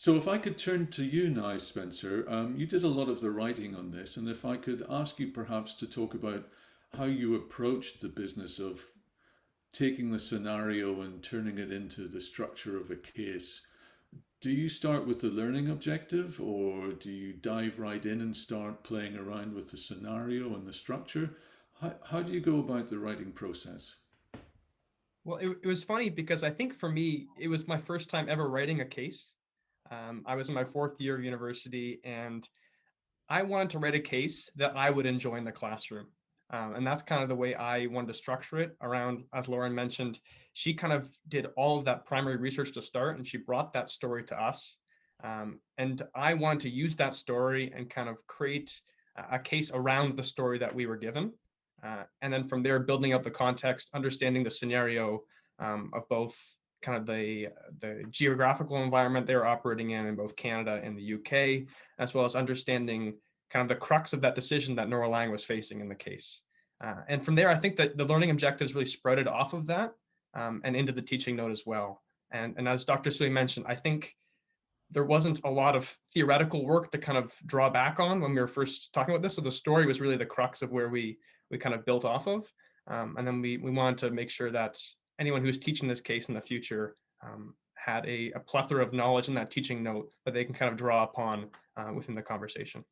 So if I could turn to you now, Spencer, you did a lot of the writing on this, and if I could ask you perhaps to talk about how you approached the business of taking the scenario and turning it into the structure of a case. Do you start with the learning objective, or do you dive right in and start playing around with the scenario and the structure? How do you go about the writing process? Well, it was funny because I think for me, it was my first time ever writing a case. I was in my fourth year of university and I wanted to write a case that I would enjoy in the classroom. And that's kind of the way I wanted to structure it around, as Lauren mentioned, she kind of did all of that primary research to start and she brought that story to us. And I wanted to use that story and kind of create a case around the story that we were given. And then from there, building up the context, understanding the scenario of both kind of the geographical environment they were operating in both Canada and the UK, as well as understanding kind of the crux of that decision that Nora Lang was facing in the case. And from there, I think that the learning objectives really spreaded off of that and into the teaching note as well. And as Dr. Sooy mentioned, I think there wasn't a lot of theoretical work to kind of draw back on when we were first talking about this. So the story was really the crux of where we kind of built off of. And then we wanted to make sure that anyone who's teaching this case in the future had a plethora of knowledge in that teaching note that they can kind of draw upon within the conversation.